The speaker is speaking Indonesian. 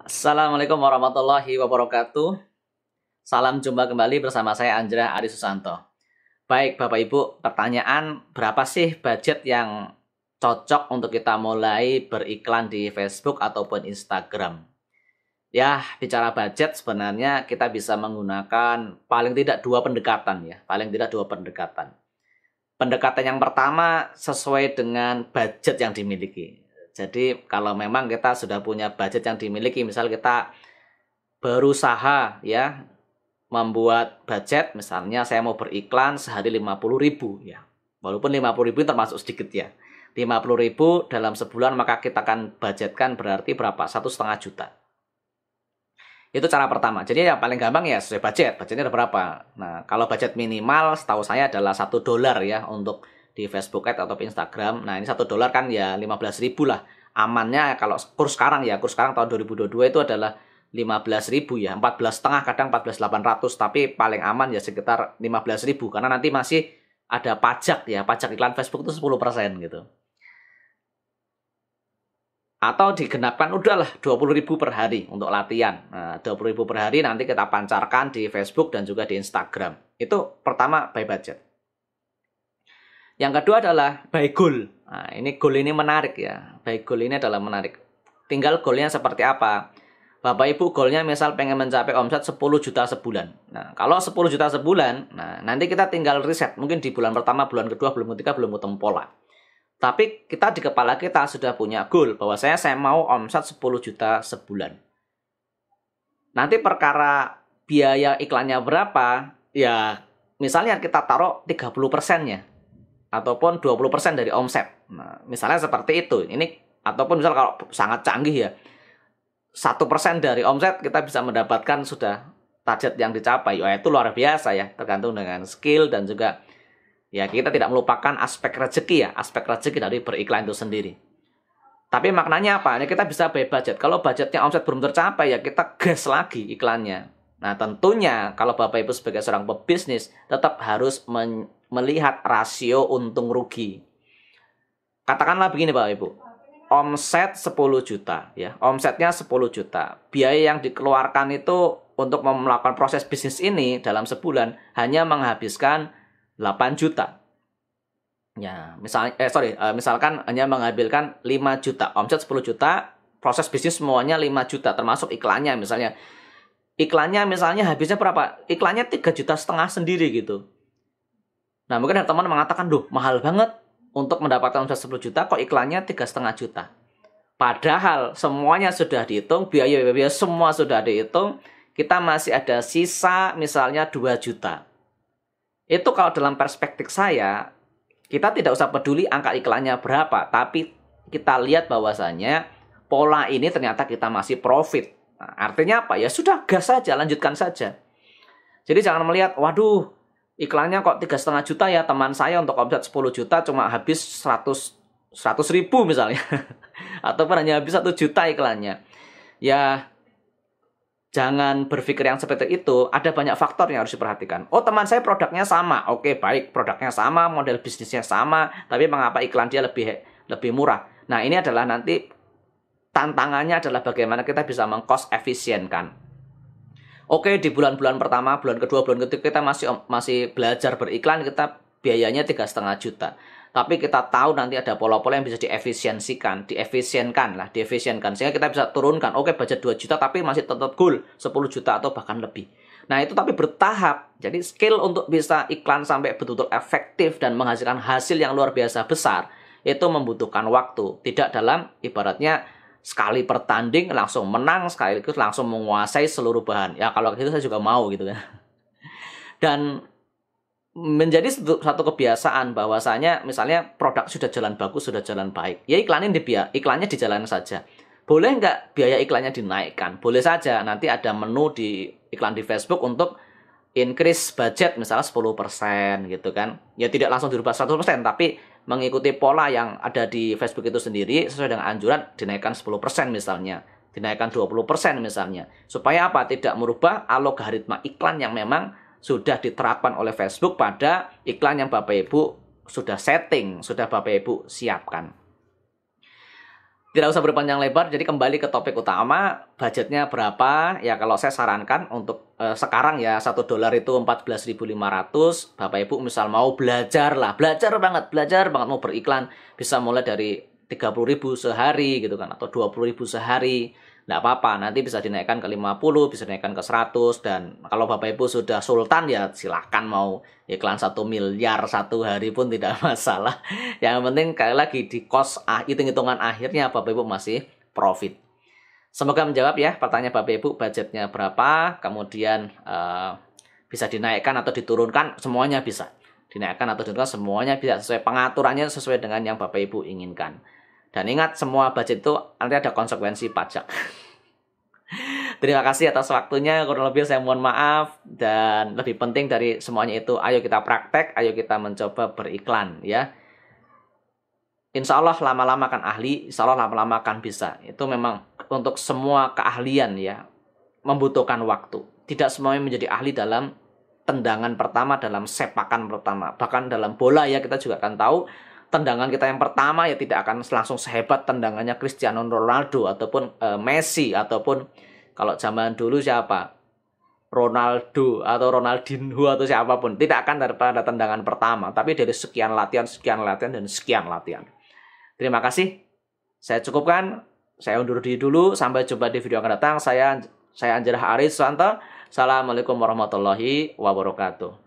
Assalamualaikum warahmatullahi wabarakatuh. Salam jumpa kembali bersama saya Andra Ari Susanto. Baik Bapak Ibu, pertanyaan berapa sih budget yang cocok untuk kita mulai beriklan di Facebook ataupun Instagram? Ya, bicara budget sebenarnya kita bisa menggunakan paling tidak dua pendekatan ya. Paling tidak dua pendekatan. Pendekatan yang pertama sesuai dengan budget yang dimiliki. Jadi kalau memang kita sudah punya budget yang dimiliki, misal kita berusaha ya membuat budget, misalnya saya mau beriklan sehari 50.000 ya. Walaupun 50.000 termasuk sedikit ya. 50.000 dalam sebulan maka kita akan budgetkan berarti berapa? 1,5 juta. Itu cara pertama. Jadi yang paling gampang ya sesuai budget. Budgetnya ada berapa? Nah, kalau budget minimal setahu saya adalah $1 ya untuk di Facebook Ads atau Instagram. Nah, ini $1 kan ya 15.000 lah. Amannya kalau kurs sekarang ya, kurs sekarang tahun 2022 itu adalah 15.000 ya. 14,5 kadang 14.800, tapi paling aman ya sekitar 15.000 karena nanti masih ada pajak ya. Pajak iklan Facebook itu 10% gitu. Atau digenapkan udahlah 20.000 per hari untuk latihan. Nah, 20.000 per hari nanti kita pancarkan di Facebook dan juga di Instagram. Itu pertama by budget. Yang kedua adalah by goal. Nah, ini goal ini menarik ya. By goal ini adalah menarik. Tinggal goalnya seperti apa. Bapak Ibu goalnya misal pengen mencapai omset 10 juta sebulan. Nah, kalau 10 juta sebulan, nah nanti kita tinggal riset. Mungkin di bulan pertama, bulan kedua, bulan ketiga belum ketemu pola. Tapi kita di kepala kita sudah punya goal bahwa saya mau omset 10 juta sebulan. Nanti perkara biaya iklannya berapa, ya misalnya kita taruh 30%-nya ataupun 20% dari omset. Nah, misalnya seperti itu. Ini ataupun misal kalau sangat canggih ya, 1% dari omset kita bisa mendapatkan sudah target yang dicapai. Ya, itu luar biasa ya, tergantung dengan skill dan juga ya kita tidak melupakan aspek rezeki ya, aspek rezeki dari beriklan itu sendiri. Tapi maknanya apa? Ya, kita bisa by budget. Kalau budgetnya omset belum tercapai ya kita gas lagi iklannya. Nah tentunya kalau Bapak Ibu sebagai seorang pebisnis tetap harus melihat rasio untung rugi. Katakanlah begini Bapak Ibu, omset 10 juta ya, omsetnya 10 juta. Biaya yang dikeluarkan itu untuk melakukan proses bisnis ini dalam sebulan hanya menghabiskan 8 juta. Ya, misalkan hanya menghasilkan 5 juta, omset 10 juta, proses bisnis semuanya 5 juta termasuk iklannya misalnya. Iklannya misalnya habisnya berapa? Iklannya 3,5 juta sendiri gitu. Nah, mungkin ada teman mengatakan, "Duh, mahal banget untuk mendapatkan omset 10 juta kok iklannya 3,5 juta." Padahal semuanya sudah dihitung, biaya-biaya semua sudah dihitung, kita masih ada sisa misalnya 2 juta. Itu kalau dalam perspektif saya, kita tidak usah peduli angka iklannya berapa, tapi kita lihat bahwasannya pola ini ternyata kita masih profit. Nah, artinya apa? Ya sudah, gas saja, lanjutkan saja. Jadi jangan melihat, waduh, iklannya kok 3,5 juta ya, teman saya untuk omset 10 juta cuma habis 100 ribu misalnya. Ataupun hanya habis 1 juta iklannya. Ya, jangan berpikir yang seperti itu. Ada banyak faktor yang harus diperhatikan. Oh, teman saya produknya sama. Oke, baik, produknya sama, model bisnisnya sama, tapi mengapa iklan dia lebih murah? Nah, ini adalah nanti tantangannya adalah bagaimana kita bisa meng-cost efisienkan. Oke, di bulan-bulan pertama, bulan kedua, bulan ketiga kita masih belajar beriklan, kita biayanya 3,5 juta. Tapi kita tahu nanti ada pola-pola yang bisa diefisiensikan sehingga kita bisa turunkan. Oke, budget 2 juta tapi masih tetap goal 10 juta atau bahkan lebih. Nah, itu tapi bertahap. Jadi skill untuk bisa iklan sampai betul-betul efektif dan menghasilkan hasil yang luar biasa besar itu membutuhkan waktu. Tidak dalam ibaratnya sekali pertanding langsung menang, sekaligus langsung menguasai seluruh bahan. Ya kalau gitu saya juga mau gitu kan. Dan menjadi satu kebiasaan bahwasanya misalnya produk sudah jalan bagus, sudah jalan baik, ya iklannya dijalankan saja. Boleh nggak biaya iklannya dinaikkan? Boleh saja, nanti ada menu di iklan di Facebook untuk increase budget misalnya 10% gitu kan. Ya tidak langsung dirubah 100%, tapi mengikuti pola yang ada di Facebook itu sendiri sesuai dengan anjuran dinaikkan 10% misalnya, dinaikkan 20% misalnya. Supaya apa? Tidak merubah algoritma iklan yang memang sudah diterapkan oleh Facebook pada iklan yang Bapak Ibu sudah setting, sudah Bapak Ibu siapkan. Tidak usah berpanjang lebar, jadi kembali ke topik utama, budgetnya berapa? Ya kalau saya sarankan untuk sekarang ya $1 itu 14.500. Bapak Ibu misal mau belajar lah, belajar banget mau beriklan, bisa mulai dari 30.000 sehari gitu kan, atau 20.000 sehari. Nggak apa-apa, nanti bisa dinaikkan ke 50, bisa dinaikkan ke 100, dan kalau Bapak Ibu sudah sultan ya silahkan mau iklan 1 miliar satu hari pun tidak masalah. Yang penting sekali lagi di cost hitung-hitungan akhirnya Bapak Ibu masih profit. Semoga menjawab ya pertanyaan Bapak Ibu, budgetnya berapa, kemudian bisa dinaikkan atau diturunkan, semuanya bisa. Dinaikkan atau diturunkan semuanya bisa, sesuai pengaturannya sesuai dengan yang Bapak Ibu inginkan. Dan ingat, semua budget itu nanti ada konsekuensi pajak. Terima kasih atas waktunya, kurang lebih saya mohon maaf. Dan lebih penting dari semuanya itu, ayo kita praktek, ayo kita mencoba beriklan ya. Insya Allah lama-lama akan ahli, insya Allah lama-lama akan bisa. Itu memang untuk semua keahlian ya, membutuhkan waktu. Tidak semuanya menjadi ahli dalam tendangan pertama, dalam sepakan pertama. Bahkan dalam bola ya, kita juga akan tahu tendangan kita yang pertama ya tidak akan langsung sehebat tendangannya Cristiano Ronaldo ataupun Messi, ataupun kalau zaman dulu siapa, Ronaldo atau Ronaldinho atau siapapun, tidak akan daripada tendangan pertama, tapi dari sekian latihan dan sekian latihan. Terima kasih, saya cukupkan, saya undur diri dulu, sampai jumpa di video akan datang. Saya Anjarah Aris Suwanto. Assalamualaikum warahmatullahi wabarakatuh.